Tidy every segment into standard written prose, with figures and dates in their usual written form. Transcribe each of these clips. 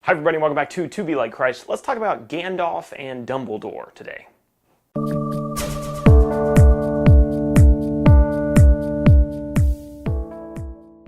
Hi everybody, welcome back to Be Like Christ. Let's talk about Gandalf and Dumbledore today.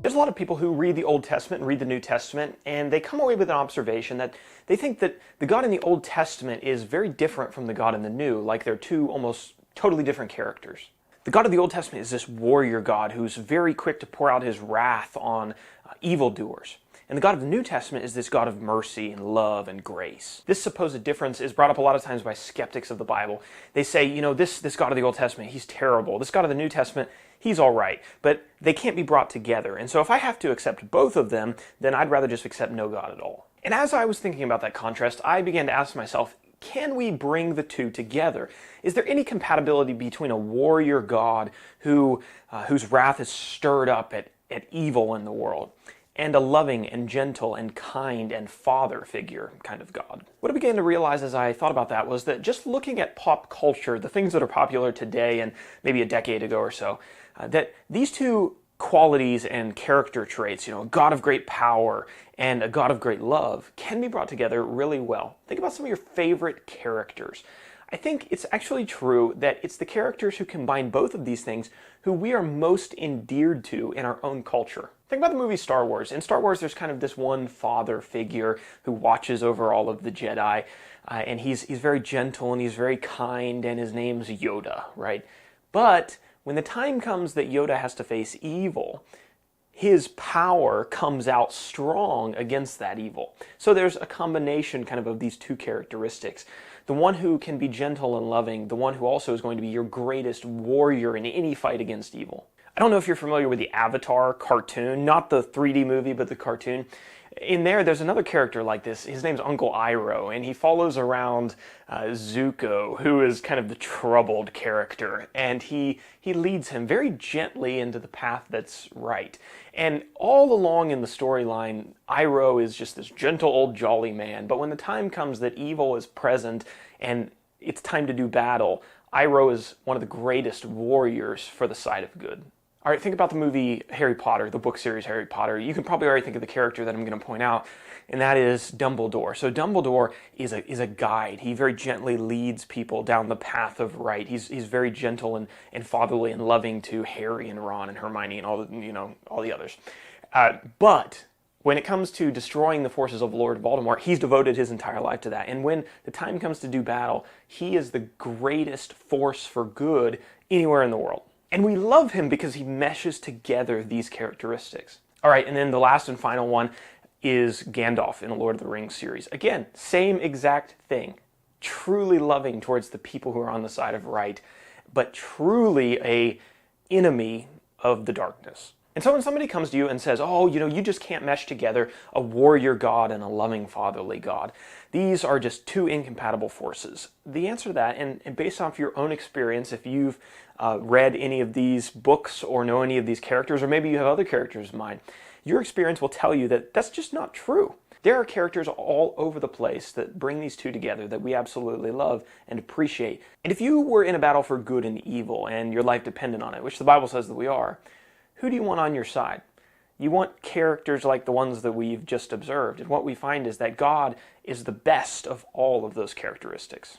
There's a lot of people who read the Old Testament and read the New Testament, and they come away with an observation that they think that the God in the Old Testament is very different from the God in the New, like they're two almost totally different characters. The God of the Old Testament is this warrior God who's very quick to pour out his wrath on evildoers. And the God of the New Testament is this God of mercy and love and grace. This supposed difference is brought up a lot of times by skeptics of the Bible. They say, this God of the Old Testament, he's terrible. This God of the New Testament, he's all right. But they can't be brought together. And so if I have to accept both of them, then I'd rather just accept no God at all. And as I was thinking about that contrast, I began to ask myself, can we bring the two together? Is there any compatibility between a warrior God whose wrath is stirred up at evil in the world, and a loving and gentle and kind and father figure kind of God? What I began to realize as I thought about that was that just looking at pop culture, the things that are popular today and maybe a decade ago or so, that these two qualities and character traits, a God of great power and a God of great love, can be brought together really well. Think about some of your favorite characters. I think it's actually true that it's the characters who combine both of these things who we are most endeared to in our own culture. Think about the movie Star Wars. In Star Wars, there's kind of this one father figure who watches over all of the Jedi, and he's very gentle and he's very kind, and his name's Yoda, right? But when the time comes that Yoda has to face evil, his power comes out strong against that evil. So there's a combination kind of these two characteristics. The one who can be gentle and loving, the one who also is going to be your greatest warrior in any fight against evil. I don't know if you're familiar with the Avatar cartoon, not the 3D movie, but the cartoon. In there's another character like this. His name's Uncle Iroh, and he follows around Zuko, who is kind of the troubled character, and he leads him very gently into the path that's right. And all along in the storyline, Iroh is just this gentle old jolly man, but when the time comes that evil is present and it's time to do battle, Iroh is one of the greatest warriors for the side of good. All right, think about the movie Harry Potter, the book series Harry Potter. You can probably already think of the character that I'm going to point out, and that is Dumbledore. So Dumbledore is a guide. He very gently leads people down the path of right. He's very gentle and fatherly and loving to Harry and Ron and Hermione and all the others. But when it comes to destroying the forces of Lord Voldemort, he's devoted his entire life to that. And when the time comes to do battle, he is the greatest force for good anywhere in the world. And we love him because he meshes together these characteristics. All right, and then the last and final one is Gandalf in the Lord of the Rings series. Again, same exact thing. Truly loving towards the people who are on the side of right, but truly an enemy of the darkness. And so when somebody comes to you and says, you just can't mesh together a warrior God and a loving fatherly God, these are just two incompatible forces. The answer to that, and based off your own experience, if you've read any of these books or know any of these characters, or maybe you have other characters in mind, your experience will tell you that that's just not true. There are characters all over the place that bring these two together that we absolutely love and appreciate. And if you were in a battle for good and evil and your life depended on it, which the Bible says that we are, who do you want on your side? You want characters like the ones that we've just observed. And what we find is that God is the best of all of those characteristics.